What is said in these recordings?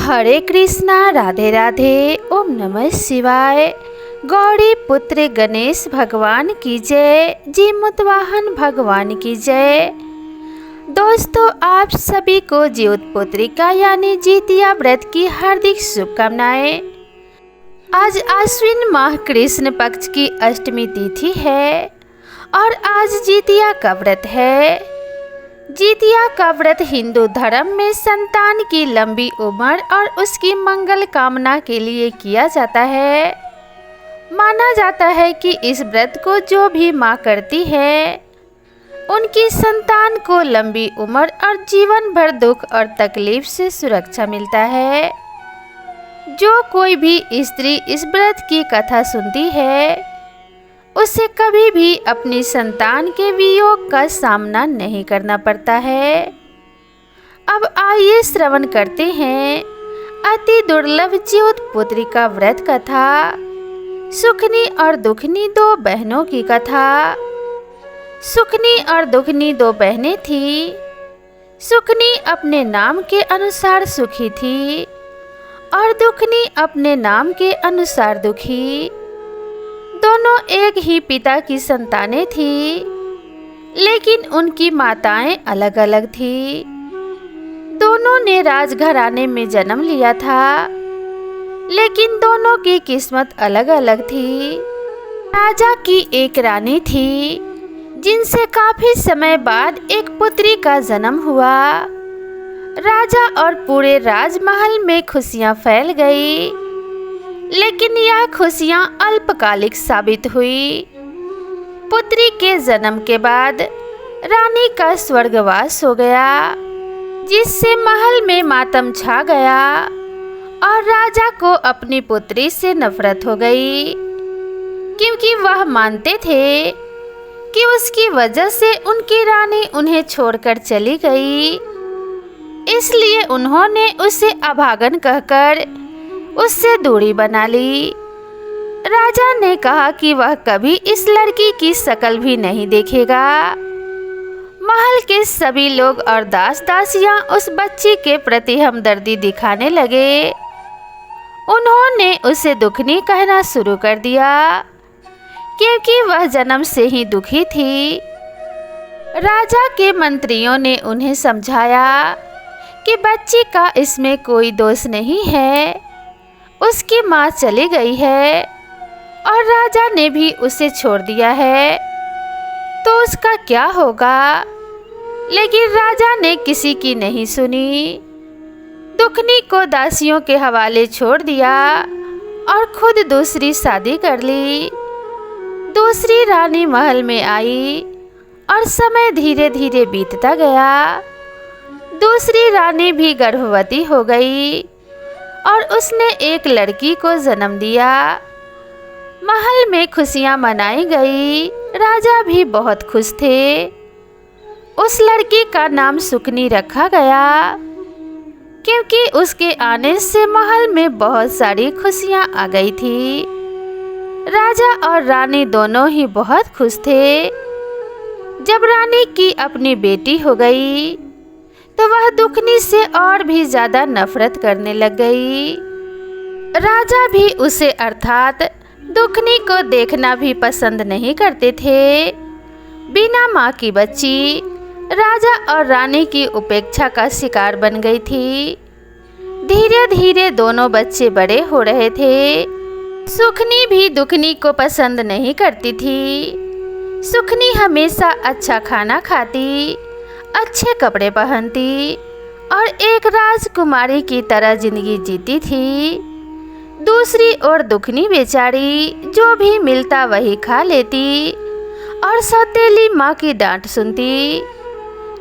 हरे कृष्णा, राधे राधे, ओम नमः शिवाय। गौरी पुत्र गणेश भगवान की जय, जीमूतवाहन भगवान की जय। दोस्तों, आप सभी को ज्योतपुत्रिका यानी जितिया व्रत की हार्दिक शुभकामनाएं। आज आश्विन माह कृष्ण पक्ष की अष्टमी तिथि है और आज जितिया का व्रत है। जितिया का व्रत हिंदू धर्म में संतान की लंबी उम्र और उसकी मंगल कामना के लिए किया जाता है। माना जाता है कि इस व्रत को जो भी माँ करती है उनकी संतान को लंबी उम्र और जीवन भर दुख और तकलीफ से सुरक्षा मिलता है। जो कोई भी स्त्री इस व्रत की कथा सुनती है उसे कभी भी अपनी संतान के वियोग का सामना नहीं करना पड़ता है। अब आइए श्रवण करते हैं अति दुर्लभ ज्योतपुत्रिका व्रत कथा, सुखनी और दुखनी दो बहनों की कथा। सुखनी और दुखनी दो बहनें थीं। सुखनी अपने नाम के अनुसार सुखी थी और दुखनी अपने नाम के अनुसार दुखी। दोनों एक ही पिता की संतानें थीं, लेकिन उनकी माताएं अलग अलग थीं। दोनों ने राजघराने में जन्म लिया था, लेकिन दोनों की किस्मत अलग अलग थी। राजा की एक रानी थी जिनसे काफी समय बाद एक पुत्री का जन्म हुआ। राजा और पूरे राजमहल में खुशियां फैल गई, लेकिन यह खुशियां अल्पकालिक साबित हुई। पुत्री के जन्म के बाद रानी का स्वर्गवास हो गया, जिससे महल में मातम छा गया और राजा को अपनी पुत्री से नफरत हो गई, क्योंकि वह मानते थे कि उसकी वजह से उनकी रानी उन्हें छोड़कर चली गई। इसलिए उन्होंने उसे अभागन कहकर उससे दूरी बना ली। राजा ने कहा कि वह कभी इस लड़की की शक्ल भी नहीं देखेगा। महल के सभी लोग और दास दासियां उस बच्ची के प्रति हमदर्दी दिखाने लगे। उन्होंने उसे दुखनी कहना शुरू कर दिया, क्योंकि वह जन्म से ही दुखी थी। राजा के मंत्रियों ने उन्हें समझाया कि बच्ची का इसमें कोई दोष नहीं है, उसकी माँ चली गई है और राजा ने भी उसे छोड़ दिया है, तो उसका क्या होगा। लेकिन राजा ने किसी की नहीं सुनी। दुखनी को दासियों के हवाले छोड़ दिया और खुद दूसरी शादी कर ली। दूसरी रानी महल में आई और समय धीरे धीरे बीतता गया। दूसरी रानी भी गर्भवती हो गई और उसने एक लड़की को जन्म दिया। महल में खुशियां मनाई गई। राजा भी बहुत खुश थे। उस लड़की का नाम सुखनी रखा गया, क्योंकि उसके आने से महल में बहुत सारी खुशियां आ गई थी। राजा और रानी दोनों ही बहुत खुश थे। जब रानी की अपनी बेटी हो गई तो वह दुखनी से और भी ज्यादा नफरत करने लग गई। राजा भी उसे अर्थात दुखनी को देखना भी पसंद नहीं करते थे। बिना माँ की बच्ची राजा और रानी की उपेक्षा का शिकार बन गई थी। धीरे धीरे दोनों बच्चे बड़े हो रहे थे। सुखनी भी दुखनी को पसंद नहीं करती थी। सुखनी हमेशा अच्छा खाना खाती, अच्छे कपड़े पहनती और एक राजकुमारी की तरह जिंदगी जीती थी। दूसरी ओर दुखनी बेचारी जो भी मिलता वही खा लेती और सौतेली माँ की डांट सुनती।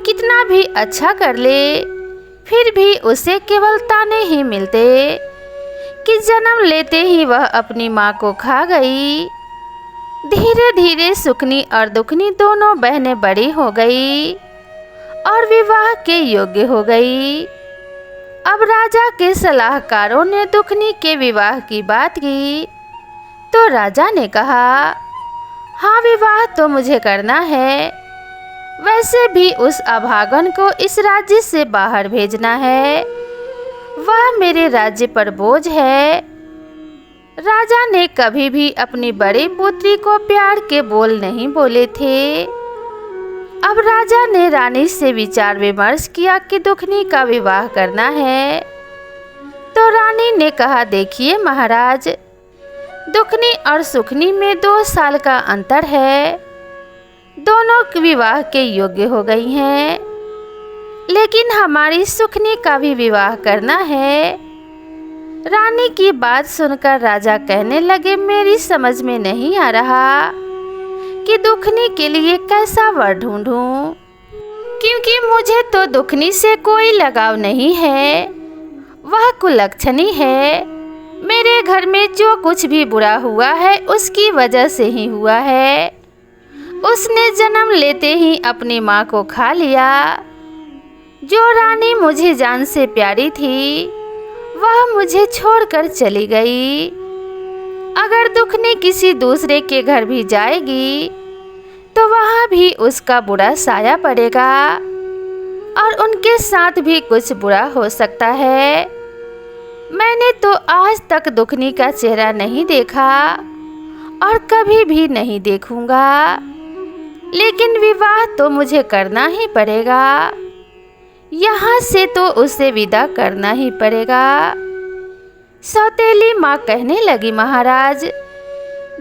कितना भी अच्छा कर ले, फिर भी उसे केवल ताने ही मिलते कि जन्म लेते ही वह अपनी माँ को खा गई। धीरे धीरे सुखनी और दुखनी दोनों बहनें बड़ी हो गई और विवाह के योग्य हो गई। अब राजा के सलाहकारों ने दुखनी के विवाह की बात की तो राजा ने कहा, हाँ, विवाह तो मुझे करना है। वैसे भी उस अभागन को इस राज्य से बाहर भेजना है। वह मेरे राज्य पर बोझ है। राजा ने कभी भी अपनी बड़ी पुत्री को प्यार के बोल नहीं बोले थे। अब राजा ने रानी से विचार विमर्श किया कि दुखनी का विवाह करना है। तो रानी ने कहा, देखिए महाराज, दुखनी और सुखनी में 2 साल का अंतर है। दोनों विवाह के योग्य हो गई हैं, लेकिन हमारी सुखनी का भी विवाह करना है। रानी की बात सुनकर राजा कहने लगे, मेरी समझ में नहीं आ रहा कि दुखनी के लिए कैसा वर ढूंढूं, क्योंकि मुझे तो दुखनी से कोई लगाव नहीं है। वह कुलक्षणी है। मेरे घर में जो कुछ भी बुरा हुआ है उसकी वजह से ही हुआ है। उसने जन्म लेते ही अपनी माँ को खा लिया। जो रानी मुझे जान से प्यारी थी वह मुझे छोड़कर चली गई। अगर दुखनी किसी दूसरे के घर भी जाएगी तो वहाँ भी उसका बुरा साया पड़ेगा और उनके साथ भी कुछ बुरा हो सकता है। मैंने तो आज तक दुखनी का चेहरा नहीं देखा और कभी भी नहीं देखूंगा, लेकिन विवाह तो मुझे करना ही पड़ेगा। यहाँ से तो उसे विदा करना ही पड़ेगा। सौतेली माँ कहने लगी, महाराज,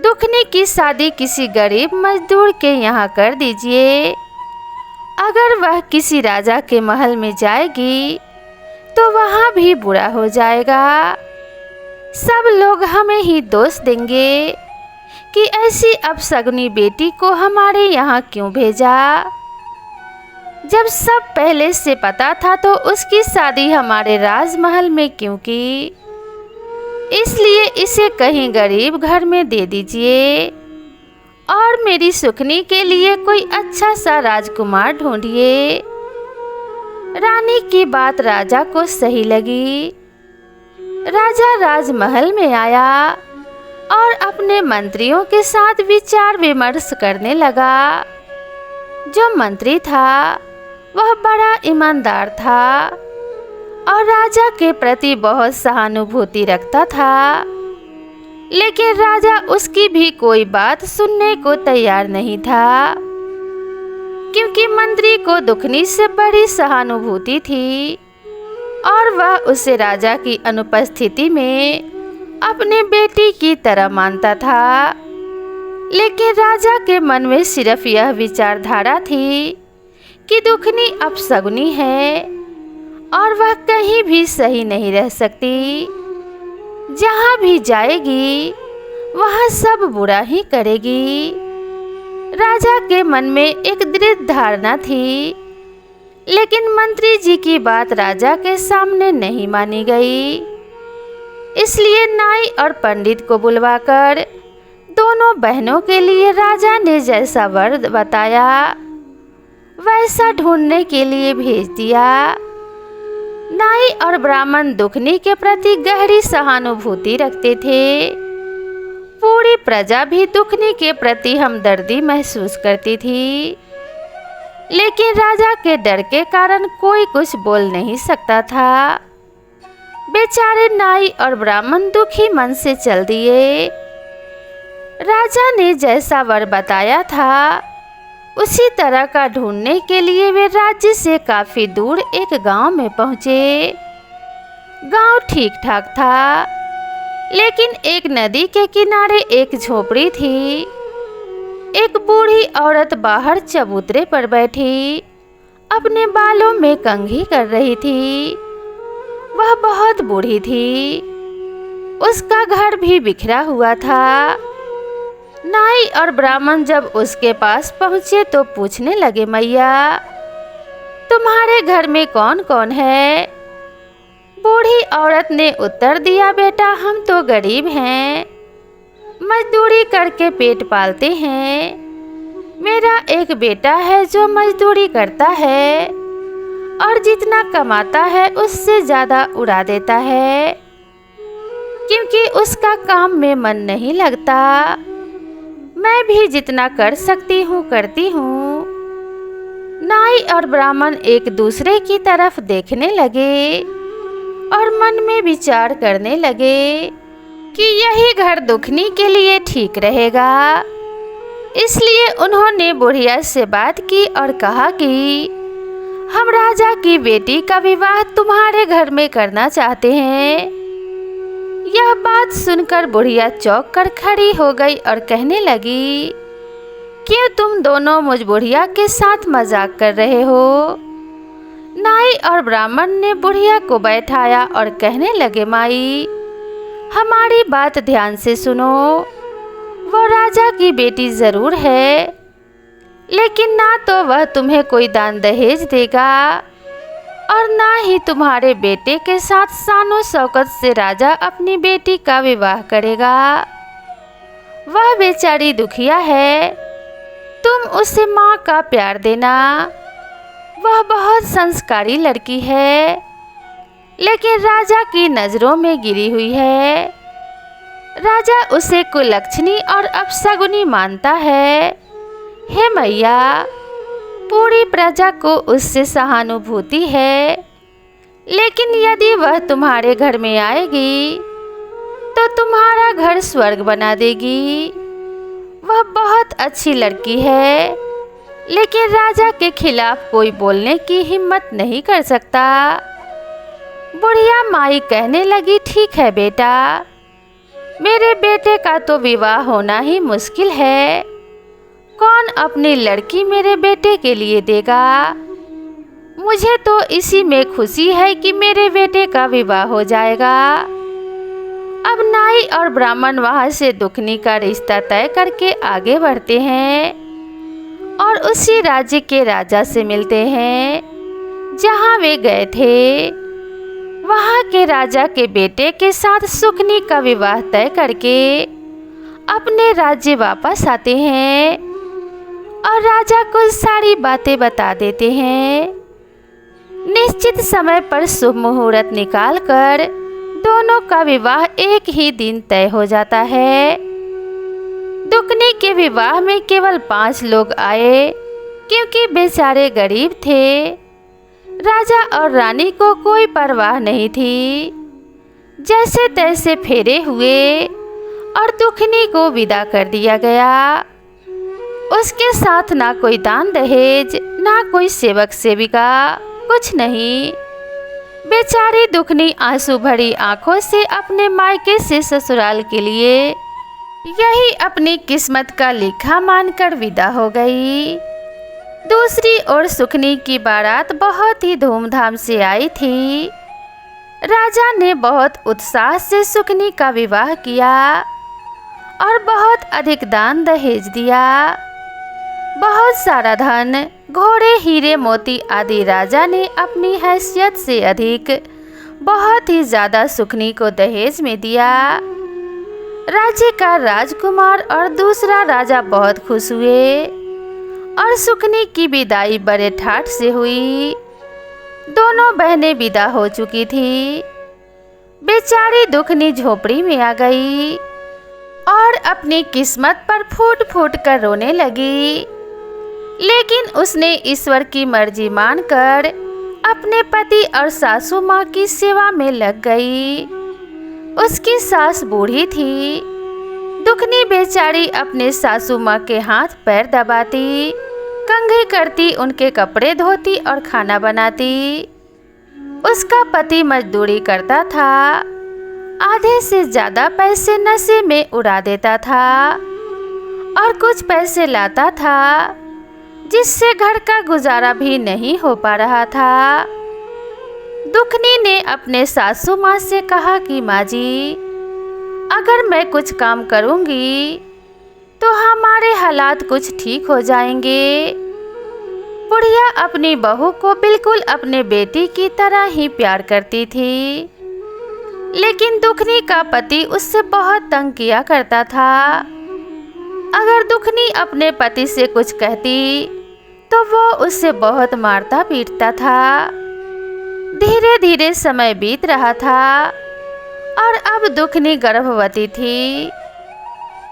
दुखनी की शादी किसी गरीब मजदूर के यहाँ कर दीजिए। अगर वह किसी राजा के महल में जाएगी तो वहाँ भी बुरा हो जाएगा। सब लोग हमें ही दोष देंगे कि ऐसी अपशगुनी बेटी को हमारे यहाँ क्यों भेजा। जब सब पहले से पता था तो उसकी शादी हमारे राजमहल में क्यों की। इसलिए इसे कहीं गरीब घर में दे दीजिए और मेरी सुखनी के लिए कोई अच्छा सा राजकुमार ढूंढिए। रानी की बात राजा को सही लगी। राजा राजमहल में आया और अपने मंत्रियों के साथ विचार विमर्श करने लगा। जो मंत्री था वह बड़ा ईमानदार था और राजा के प्रति बहुत सहानुभूति रखता था, लेकिन राजा उसकी भी कोई बात सुनने को तैयार नहीं था, क्योंकि मंत्री को दुखनी से बड़ी सहानुभूति थी और वह उसे राजा की अनुपस्थिति में अपने बेटी की तरह मानता था। लेकिन राजा के मन में सिर्फ यह विचारधारा थी कि दुखनी अपशगुनी है और वह कहीं भी सही नहीं रह सकती। जहाँ भी जाएगी वहाँ सब बुरा ही करेगी। राजा के मन में एक दृढ़ धारणा थी, लेकिन मंत्री जी की बात राजा के सामने नहीं मानी गई। इसलिए नाई और पंडित को बुलवाकर दोनों बहनों के लिए राजा ने जैसा वर बताया वैसा ढूंढने के लिए भेज दिया। नाई और ब्राह्मण दुखनी के प्रति गहरी सहानुभूति रखते थे। पूरी प्रजा भी दुखनी के प्रति हमदर्दी महसूस करती थी, लेकिन राजा के डर के कारण कोई कुछ बोल नहीं सकता था। बेचारे नाई और ब्राह्मण दुखी मन से चल दिए। राजा ने जैसा वर बताया था उसी तरह का ढूंढने के लिए वे राज्य से काफी दूर एक गांव में पहुंचे। गांव ठीक ठाक था, लेकिन एक नदी के किनारे एक झोपड़ी थी। एक बूढ़ी औरत बाहर चबूतरे पर बैठी अपने बालों में कंघी कर रही थी। वह बहुत बूढ़ी थी। उसका घर भी बिखरा हुआ था। नाई और ब्राह्मण जब उसके पास पहुँचे तो पूछने लगे, मैया, तुम्हारे घर में कौन कौन है? बूढ़ी औरत ने उत्तर दिया, बेटा, हम तो गरीब हैं, मजदूरी करके पेट पालते हैं। मेरा एक बेटा है जो मजदूरी करता है और जितना कमाता है उससे ज़्यादा उड़ा देता है, क्योंकि उसका काम में मन नहीं लगता। मैं भी जितना कर सकती हूँ करती हूँ। नाई और ब्राह्मण एक दूसरे की तरफ देखने लगे और मन में विचार करने लगे कि यही घर दुखनी के लिए ठीक रहेगा। इसलिए उन्होंने बुढ़िया से बात की और कहा कि हम राजा की बेटी का विवाह तुम्हारे घर में करना चाहते हैं। यह बात सुनकर बुढ़िया चौंक कर खड़ी हो गई और कहने लगी, क्यों तुम दोनों मुझ बुढ़िया के साथ मजाक कर रहे हो? नाई और ब्राह्मण ने बुढ़िया को बैठाया और कहने लगे, माई हमारी बात ध्यान से सुनो। वो राजा की बेटी जरूर है, लेकिन ना तो वह तुम्हें कोई दान दहेज देगा और ना ही तुम्हारे बेटे के साथ शानो शौकत से राजा अपनी बेटी का विवाह करेगा। वह बेचारी दुखिया है, तुम उसे माँ का प्यार देना। वह बहुत संस्कारी लड़की है, लेकिन राजा की नज़रों में गिरी हुई है। राजा उसे कुलक्षणी और अपशगुनी मानता है। हे मैया, पूरी प्रजा को उससे सहानुभूति है, लेकिन यदि वह तुम्हारे घर में आएगी तो तुम्हारा घर स्वर्ग बना देगी। वह बहुत अच्छी लड़की है, लेकिन राजा के खिलाफ कोई बोलने की हिम्मत नहीं कर सकता। बुढ़िया माई कहने लगी, ठीक है बेटा, मेरे बेटे का तो विवाह होना ही मुश्किल है। कौन अपनी लड़की मेरे बेटे के लिए देगा? मुझे तो इसी में खुशी है कि मेरे बेटे का विवाह हो जाएगा। अब नाई और ब्राह्मण वहां से दुखनी का रिश्ता तय करके आगे बढ़ते हैं और उसी राज्य के राजा से मिलते हैं जहां वे गए थे। वहां के राजा के बेटे के साथ सुकनी का विवाह तय करके अपने राज्य वापस आते हैं और राजा को सारी बातें बता देते हैं। निश्चित समय पर शुभ मुहूर्त निकालकर दोनों का विवाह एक ही दिन तय हो जाता है। दुकनी के विवाह में केवल 5 लोग आए, क्योंकि बेचारे गरीब थे। राजा और रानी को कोई परवाह नहीं थी। जैसे तैसे फेरे हुए और दुखनी को विदा कर दिया गया। उसके साथ ना कोई दान दहेज, ना कोई सेवक सेविका, कुछ नहीं। बेचारी दुखनी आंसू भरी आंखों से अपने मायके से ससुराल के लिए यही अपनी किस्मत का लिखा मानकर विदा हो गई। दूसरी ओर सुकनी की बारात बहुत ही धूमधाम से आई थी। राजा ने बहुत उत्साह से सुकनी का विवाह किया और बहुत अधिक दान दहेज दिया। बहुत सारा धन, घोड़े, हीरे मोती आदि राजा ने अपनी हैसियत से अधिक बहुत ही ज़्यादा सुकनी को दहेज में दिया। राज्य का राजकुमार और दूसरा राजा बहुत खुश हुए और सुकनी की विदाई बड़े ठाठ से हुई। दोनों बहनें विदा हो चुकी थी। बेचारी दुखनी झोपड़ी में आ गई और अपनी किस्मत पर फूट फूट कर रोने लगी। लेकिन उसने ईश्वर की मर्जी मानकर अपने पति और सासू माँ की सेवा में लग गई। उसकी सास बूढ़ी थी। दुखनी बेचारी अपने सासू माँ के हाथ पैर दबाती, कंघी करती, उनके कपड़े धोती और खाना बनाती। उसका पति मजदूरी करता था, आधे से ज़्यादा पैसे नशे में उड़ा देता था और कुछ पैसे लाता था जिससे घर का गुजारा भी नहीं हो पा रहा था। दुखनी ने अपने सासू माँ से कहा कि माँ जी, अगर मैं कुछ काम करूँगी तो हमारे हालात कुछ ठीक हो जाएंगे। बुढ़िया अपनी बहू को बिल्कुल अपने बेटी की तरह ही प्यार करती थी, लेकिन दुखनी का पति उससे बहुत तंग किया करता था। अगर दुखनी अपने पति से कुछ कहती तो वो उससे बहुत मारता पीटता था। धीरे धीरे समय बीत रहा था और अब दुखनी गर्भवती थी।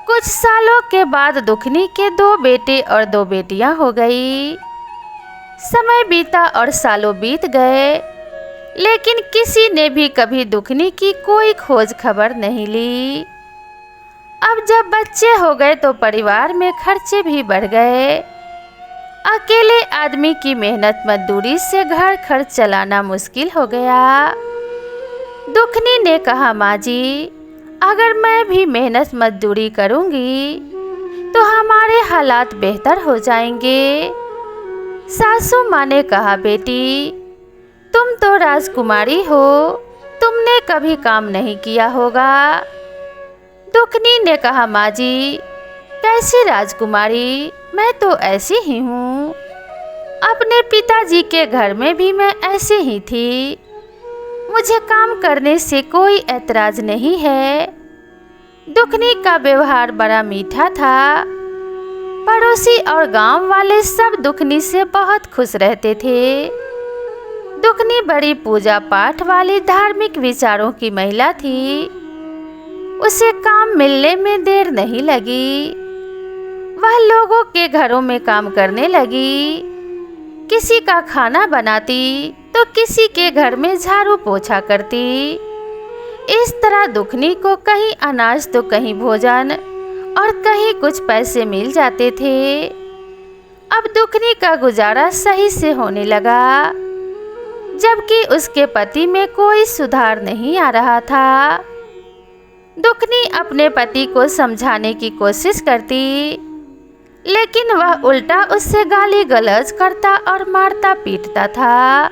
कुछ सालों के बाद दुखनी के 2 बेटे और 2 बेटियां हो गई। समय बीता और सालों बीत गए। लेकिन किसी ने भी कभी दुखनी की कोई खोज खबर नहीं ली। अब जब बच्चे हो गए तो परिवार में खर्चे भी बढ़ गए। अकेले आदमी की मेहनत मजदूरी से घर खर्च चलाना मुश्किल हो गया। दुखनी ने कहा, माँ जी, अगर मैं भी मेहनत मजदूरी करूँगी तो हमारे हालात बेहतर हो जाएंगे। सासू माँ ने कहा, बेटी, तुम तो राजकुमारी हो, तुमने कभी काम नहीं किया होगा। दुखनी ने कहा, माँ जी, कैसी राजकुमारी, मैं तो ऐसी ही हूँ। अपने पिताजी के घर में भी मैं ऐसी ही थी। मुझे काम करने से कोई ऐतराज नहीं है। दुखनी का व्यवहार बड़ा मीठा था। पड़ोसी और गांव वाले सब दुखनी से बहुत खुश रहते थे। दुखनी बड़ी पूजा पाठ वाली धार्मिक विचारों की महिला थी। उसे काम मिलने में देर नहीं लगी। वह लोगों के घरों में काम करने लगी। किसी का खाना बनाती तो किसी के घर में झाड़ू पोछा करती। इस तरह दुखनी को कहीं अनाज तो कहीं भोजन और कहीं कुछ पैसे मिल जाते थे। अब दुखनी का गुजारा सही से होने लगा, जबकि उसके पति में कोई सुधार नहीं आ रहा था। दुखनी अपने पति को समझाने की कोशिश करती, लेकिन वह उल्टा उससे गाली गलौज करता और मारता पीटता था।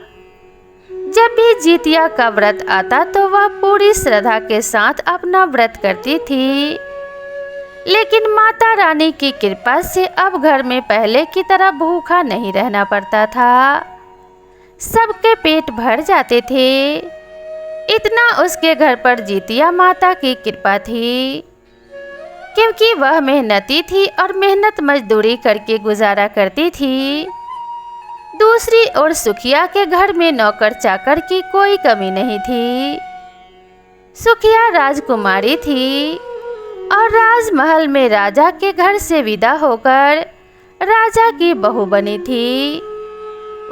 जब भी जितिया का व्रत आता तो वह पूरी श्रद्धा के साथ अपना व्रत करती थी। लेकिन माता रानी की कृपा से अब घर में पहले की तरह भूखा नहीं रहना पड़ता था। सबके पेट भर जाते थे। इतना उसके घर पर जितिया माता की कृपा थी, क्योंकि वह मेहनती थी और मेहनत मजदूरी करके गुजारा करती थी। दूसरी ओर सुखिया के घर में नौकर चाकर की कोई कमी नहीं थी। सुखिया राजकुमारी थी और राजमहल में राजा के घर से विदा होकर राजा की बहू बनी थी।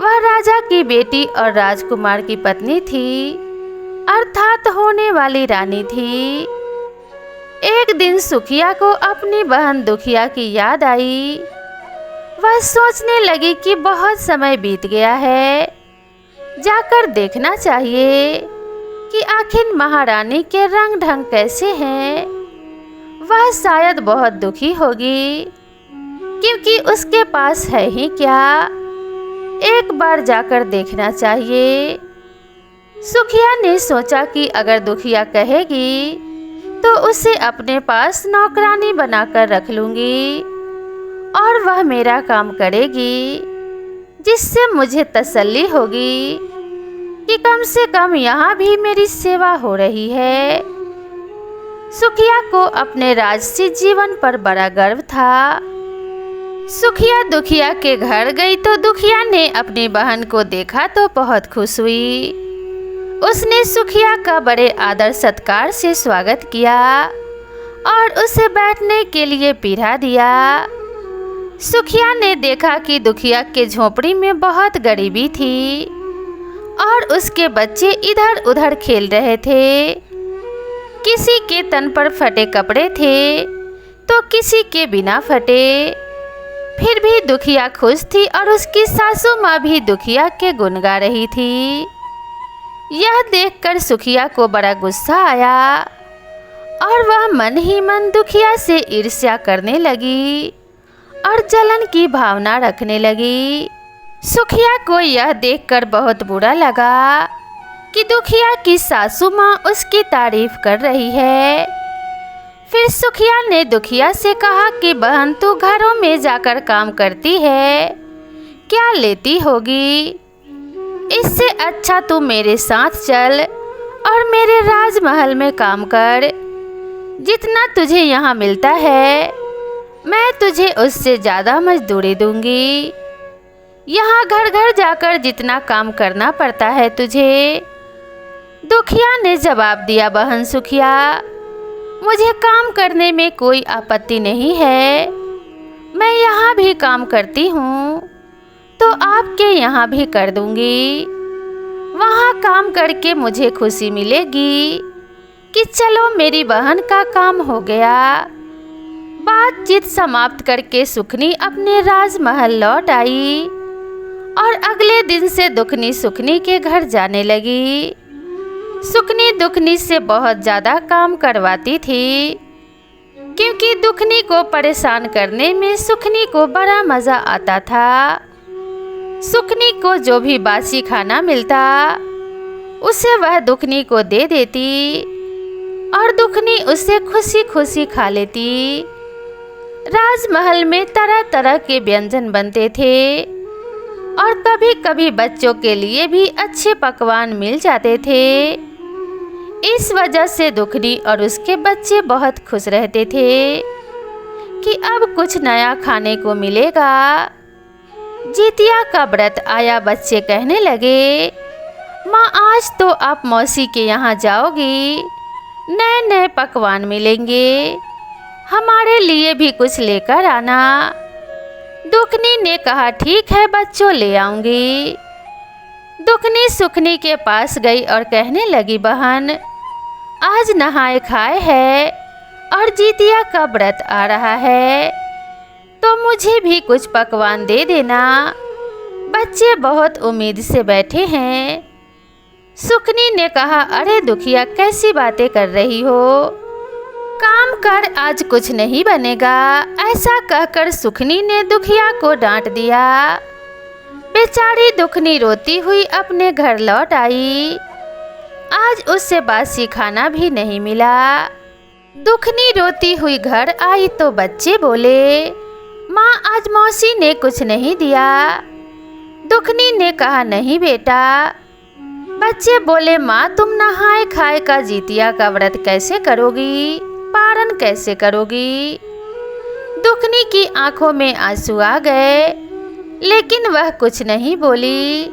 वह राजा की बेटी और राजकुमार की पत्नी थी, अर्थात होने वाली रानी थी। एक दिन सुखिया को अपनी बहन दुखिया की याद आई। वह सोचने लगी कि बहुत समय बीत गया है, जाकर देखना चाहिए कि आखिर महारानी के रंग ढंग कैसे हैं। वह शायद बहुत दुखी होगी, क्योंकि उसके पास है ही क्या। एक बार जाकर देखना चाहिए। सुखिया ने सोचा कि अगर दुखिया कहेगी तो उसे अपने पास नौकरानी बनाकर रख लूँगी और वह मेरा काम करेगी, जिससे मुझे तसल्ली होगी कि कम से कम यहाँ भी मेरी सेवा हो रही है। सुखिया को अपने राजसी जीवन पर बड़ा गर्व था। सुखिया दुखिया के घर गई तो दुखिया ने अपनी बहन को देखा तो बहुत खुश हुई। उसने सुखिया का बड़े आदर सत्कार से स्वागत किया और उसे बैठने के लिए पीढ़ा दिया। सुखिया ने देखा कि दुखिया के झोपड़ी में बहुत गरीबी थी और उसके बच्चे इधर उधर खेल रहे थे। किसी के तन पर फटे कपड़े थे तो किसी के बिना फटे। फिर भी दुखिया खुश थी और उसकी सासू माँ भी दुखिया के गुण गा रही थी। यह देखकर सुखिया को बड़ा गुस्सा आया और वह मन ही मन दुखिया से ईर्ष्या करने लगी और जलन की भावना रखने लगी। सुखिया को यह देखकर बहुत बुरा लगा कि दुखिया की सासू माँ उसकी तारीफ कर रही है। फिर सुखिया ने दुखिया से कहा कि बहन, तू घरों में जाकर काम करती है, क्या लेती होगी? इससे अच्छा तू मेरे साथ चल और मेरे राजमहल में काम कर। जितना तुझे यहाँ मिलता है मैं तुझे उससे ज़्यादा मजदूरी दूंगी। यहाँ घर घर जाकर जितना काम करना पड़ता है तुझे। दुखिया ने जवाब दिया, बहन सुखिया, मुझे काम करने में कोई आपत्ति नहीं है। मैं यहाँ भी काम करती हूँ तो आपके यहाँ भी कर दूंगी। वहाँ काम करके मुझे खुशी मिलेगी कि चलो मेरी बहन का काम हो गया। बातचीत समाप्त करके सुखनी अपने राजमहल लौट आई और अगले दिन से दुखनी सुखनी के घर जाने लगी। सुखनी दुखनी से बहुत ज़्यादा काम करवाती थी, क्योंकि दुखनी को परेशान करने में सुखनी को बड़ा मज़ा आता था। सुखनी को जो भी बासी खाना मिलता उसे वह दुखनी को दे देती और दुखनी उसे खुशी खुशी खा लेती। राजमहल में तरह तरह के व्यंजन बनते थे और कभी कभी बच्चों के लिए भी अच्छे पकवान मिल जाते थे। इस वजह से दुखनी और उसके बच्चे बहुत खुश रहते थे कि अब कुछ नया खाने को मिलेगा। जितिया का व्रत आया, बच्चे कहने लगे, माँ आज तो आप मौसी के यहाँ जाओगी, नए नए पकवान मिलेंगे, हमारे लिए भी कुछ लेकर आना। दुखनी ने कहा ठीक है बच्चों, ले आऊँगी। दुखनी सुखनी के पास गई और कहने लगी, बहन आज नहाए खाए है और जितिया का व्रत आ रहा है, तो मुझे भी कुछ पकवान दे देना, बच्चे बहुत उम्मीद से बैठे हैं। सुखनी ने कहा, अरे दुखिया कैसी बातें कर रही हो, काम कर आज कुछ नहीं बनेगा। ऐसा कहकर सुखनी ने दुखिया को डांट दिया। बेचारी दुखनी रोती हुई अपने घर लौट आई। आज उससे बासी खाना भी नहीं मिला। दुखनी रोती हुई घर आई तो बच्चे बोले, माँ आज मौसी ने कुछ नहीं दिया। दुखनी ने कहा नहीं बेटा। बच्चे बोले, माँ तुम नहाए खाए का जितिया का व्रत कैसे करोगी, पारण कैसे करोगी। दुखनी की आंखों में आंसू आ गए, लेकिन वह कुछ नहीं बोली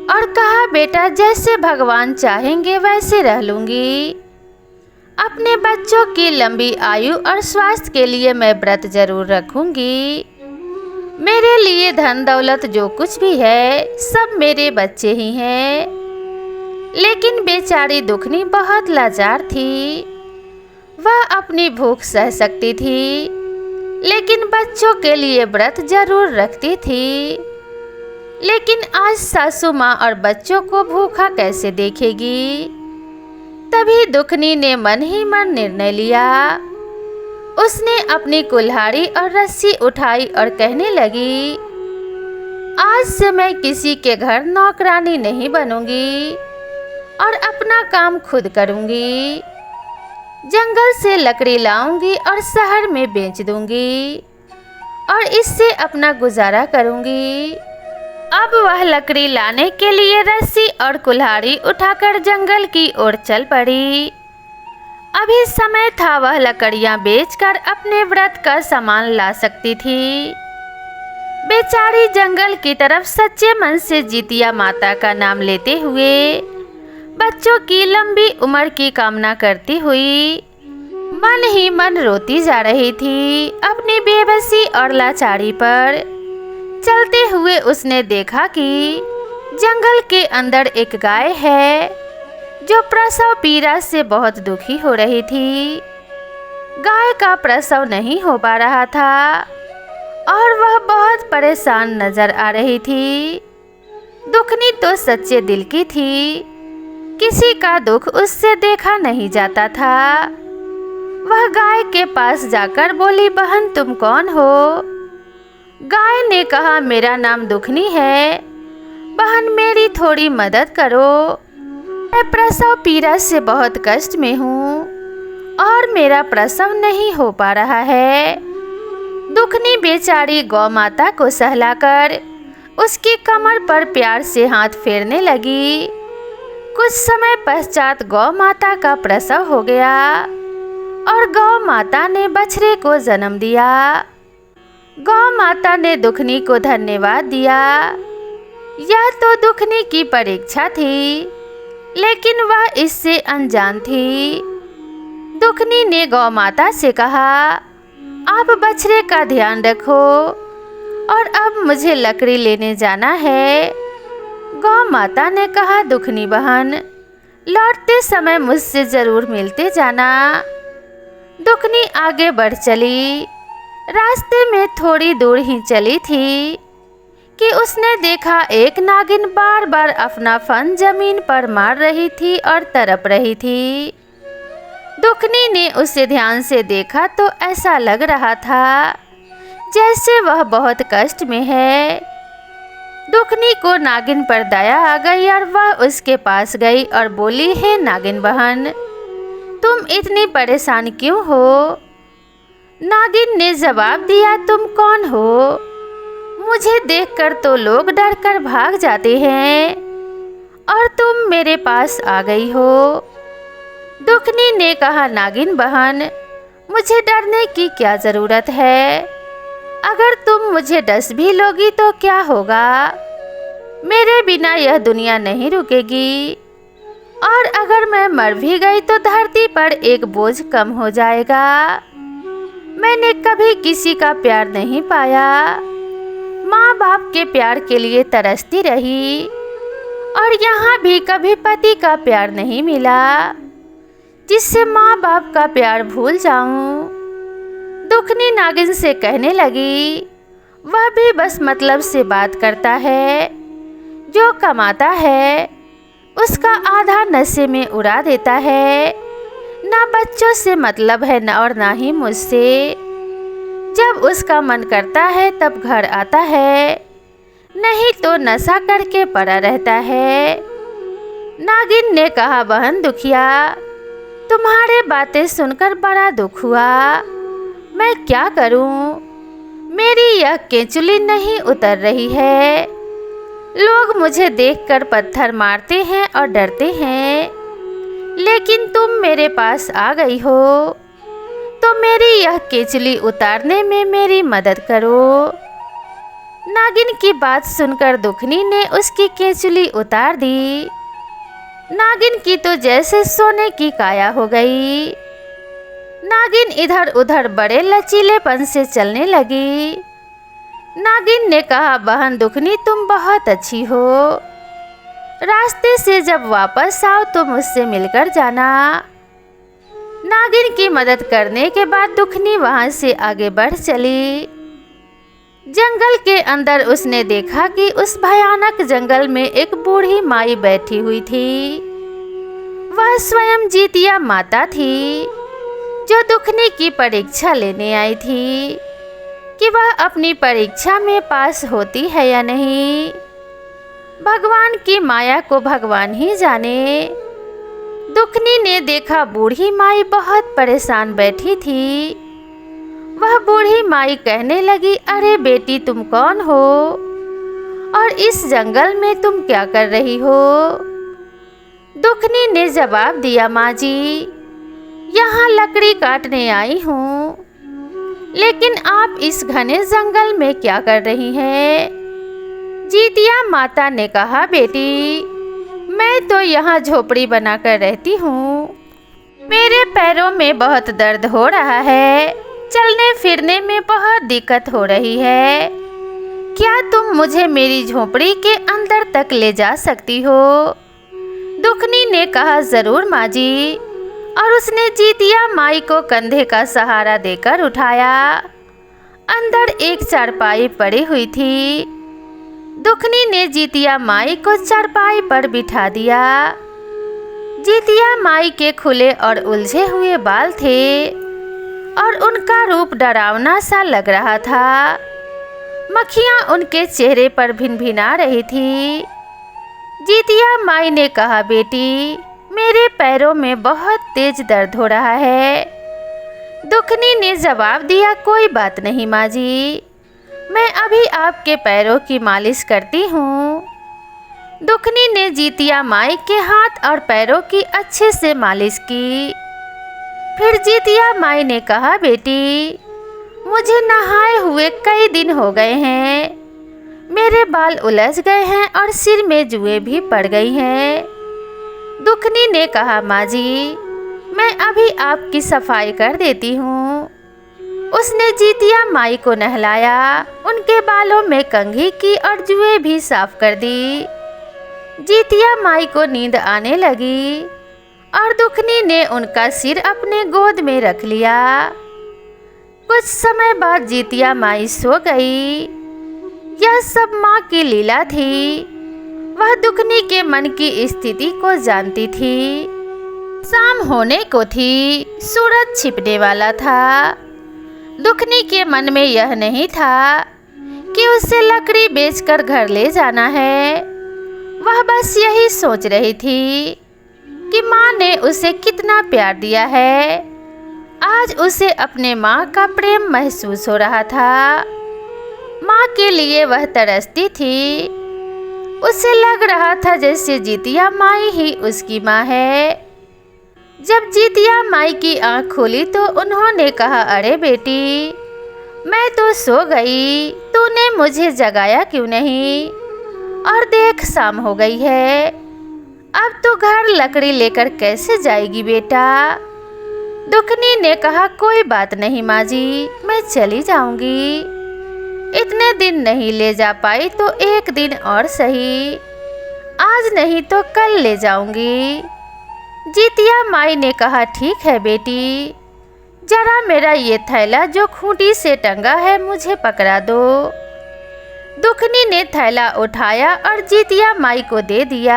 और कहा, बेटा जैसे भगवान चाहेंगे वैसे रह लूँगी। अपने बच्चों की लंबी आयु और स्वास्थ्य के लिए मैं व्रत जरूर रखूँगी। मेरे लिए धन दौलत जो कुछ भी है सब मेरे बच्चे ही हैं। लेकिन बेचारी दुखनी बहुत लाचार थी। वह अपनी भूख सह सकती थी, लेकिन बच्चों के लिए व्रत जरूर रखती थी। लेकिन आज सासू माँ और बच्चों को भूखा कैसे देखेगी। तभी दुखनी ने मन ही मन निर्णय लिया। उसने अपनी कुल्हाड़ी और रस्सी उठाई और कहने लगी, आज से मैं किसी के घर नौकरानी नहीं बनूंगी और अपना काम खुद करूंगी। जंगल से लकड़ी लाऊंगी और शहर में बेच दूंगी और इससे अपना गुजारा करूंगी। अब वह लकड़ी लाने के लिए रस्सी और कुल्हाड़ी उठाकर जंगल की ओर चल पड़ी। अभी समय था वह लकड़ियां बेचकर अपने व्रत का सामान ला सकती थी। बेचारी जंगल की तरफ सच्चे मन से जितिया माता का नाम लेते हुए बच्चों की लंबी उम्र की कामना करती हुई मन ही मन रोती जा रही थी। अपनी बेबसी और लाचारी पर चलते हुए उसने देखा कि जंगल के अंदर एक गाय है जो प्रसव पीड़ा से बहुत दुखी हो रही थी। गाय का प्रसव नहीं हो पा रहा था और वह बहुत परेशान नजर आ रही थी। दुखनी तो सच्चे दिल की थी, किसी का दुख उससे देखा नहीं जाता था। वह गाय के पास जाकर बोली, बहन तुम कौन हो। गाय ने कहा, मेरा नाम दुखनी है, बहन मेरी थोड़ी मदद करो। मैं प्रसव पीड़ा से बहुत कष्ट में हूँ और मेरा प्रसव नहीं हो पा रहा है। दुखनी बेचारी गौ माता को सहलाकर उसकी कमर पर प्यार से हाथ फेरने लगी। कुछ समय पश्चात गौ माता का प्रसव हो गया और गौ माता ने बछड़े को जन्म दिया। गौ माता ने दुखनी को धन्यवाद दिया। यह तो दुखनी की परीक्षा थी, लेकिन वह इससे अनजान थी। दुखनी ने गौ माता से कहा, आप बछड़े का ध्यान रखो और अब मुझे लकड़ी लेने जाना है। गौ माता ने कहा, दुखनी बहन, लौटते समय मुझसे जरूर मिलते जाना। दुखनी आगे बढ़ चली। रास्ते में थोड़ी दूर ही चली थी कि उसने देखा एक नागिन बार बार अपना फन जमीन पर मार रही थी और तड़प रही थी। दुखनी ने उसे ध्यान से देखा तो ऐसा लग रहा था जैसे वह बहुत कष्ट में है। दुखनी को नागिन पर दया आ गई और वह उसके पास गई और बोली, हे नागिन बहन, तुम इतनी परेशान क्यों हो? नागिन ने जवाब दिया, तुम कौन हो? मुझे देखकर तो लोग डरकर भाग जाते हैं और तुम मेरे पास आ गई हो। दुखनी ने कहा, नागिन बहन, मुझे डरने की क्या ज़रूरत है? अगर तुम मुझे डस भी लोगी तो क्या होगा? मेरे बिना यह दुनिया नहीं रुकेगी और अगर मैं मर भी गई तो धरती पर एक बोझ कम हो जाएगा। मैंने कभी किसी का प्यार नहीं पाया, माँ बाप के प्यार के लिए तरसती रही और यहाँ भी कभी पति का प्यार नहीं मिला जिससे माँ बाप का प्यार भूल जाऊं। दुखनी नागिन से कहने लगी, वह भी बस मतलब से बात करता है, जो कमाता है उसका आधा नशे में उड़ा देता है। ना बच्चों से मतलब है न और ना ही मुझसे। जब उसका मन करता है तब घर आता है, नहीं तो नशा करके पड़ा रहता है। नागिन ने कहा, बहन दुखिया, तुम्हारे बातें सुनकर बड़ा दुख हुआ। मैं क्या करूं? मेरी यह केंचुली नहीं उतर रही है। लोग मुझे देखकर पत्थर मारते हैं और डरते हैं, लेकिन तुम मेरे पास आ गई हो तो मेरी यह केंचुली उतारने में मेरी मदद करो। नागिन की बात सुनकर दुखनी ने उसकी केंचुली उतार दी। नागिन की तो जैसे सोने की काया हो गई। नागिन इधर उधर बड़े लचीलेपन से चलने लगी। नागिन ने कहा, बहन दुखनी, तुम बहुत अच्छी हो। रास्ते से जब वापस आओ तो मुझसे मिलकर जाना। नागिन की मदद करने के बाद दुखनी वहां से आगे बढ़ चली। जंगल के अंदर उसने देखा कि उस भयानक जंगल में एक बूढ़ी माई बैठी हुई थी। वह स्वयं जीतिया माता थी, जो दुखनी की परीक्षा लेने आई थी कि वह अपनी परीक्षा में पास होती है या नहीं। भगवान की माया को भगवान ही जाने। दुखनी ने देखा बूढ़ी माई बहुत परेशान बैठी थी। वह बूढ़ी माई कहने लगी, अरे बेटी, तुम कौन हो और इस जंगल में तुम क्या कर रही हो? दुखनी ने जवाब दिया, माँ जी, यहाँ लकड़ी काटने आई हूँ, लेकिन आप इस घने जंगल में क्या कर रही हैं? जीतिया माता ने कहा, बेटी, मैं तो यहाँ झोपड़ी बनाकर रहती हूँ। मेरे पैरों में बहुत दर्द हो रहा है, चलने फिरने में बहुत दिक्कत हो रही है। क्या तुम मुझे मेरी झोपड़ी के अंदर तक ले जा सकती हो? दुखनी ने कहा, जरूर माँ जी, और उसने जीतिया माई को कंधे का सहारा देकर उठाया। अंदर एक चारपाई पड़ी हुई थी। दुखनी ने जीतिया माई को चारपाई पर बिठा दिया। जीतिया माई के खुले और उलझे हुए बाल थे और उनका रूप डरावना सा लग रहा था। मक्खियाँ उनके चेहरे पर भिनभिना रही थी। जीतिया माई ने कहा, बेटी, मेरे पैरों में बहुत तेज दर्द हो रहा है। दुखनी ने जवाब दिया, कोई बात नहीं माँ जी, मैं अभी आपके पैरों की मालिश करती हूँ। दुखनी ने जीतिया माई के हाथ और पैरों की अच्छे से मालिश की। फिर जीतिया माई ने कहा, बेटी, मुझे नहाए हुए कई दिन हो गए हैं। मेरे बाल उलझ गए हैं और सिर में जुएं भी पड़ गई हैं। दुखनी ने कहा, माँ जी, मैं अभी आपकी सफाई कर देती हूँ। उसने जीतिया माई को नहलाया, उनके बालों में कंघी की और जुएं भी साफ कर दी। जीतिया माई को नींद आने लगी और दुखनी ने उनका सिर अपने गोद में रख लिया। कुछ समय बाद जीतिया माई सो गई। यह सब माँ की लीला थी। वह दुखनी के मन की स्थिति को जानती थी। शाम होने को थी, सूरज छिपने वाला था। दुखनी के मन में यह नहीं था कि उसे लकड़ी बेचकर घर ले जाना है। वह बस यही सोच रही थी कि माँ ने उसे कितना प्यार दिया है। आज उसे अपने माँ का प्रेम महसूस हो रहा था। माँ के लिए वह तरसती थी। उसे लग रहा था जैसे जीतिया माई ही उसकी माँ है। जब जीतिया माई की आँख खोली तो उन्होंने कहा, अरे बेटी, मैं तो सो गई, तूने मुझे जगाया क्यों नहीं? और देख शाम हो गई है, अब तू घर लकड़ी लेकर कैसे जाएगी बेटा? दुखनी ने कहा, कोई बात नहीं माँ जी, मैं चली जाऊंगी। इतने दिन नहीं ले जा पाई तो एक दिन और सही, आज नहीं तो कल ले जाऊंगी। जीतिया माई ने कहा, ठीक है बेटी, जरा मेरा ये थैला जो खूंटी से टंगा है मुझे पकड़ा दो। दुखनी ने थैला उठाया और जीतिया माई को दे दिया।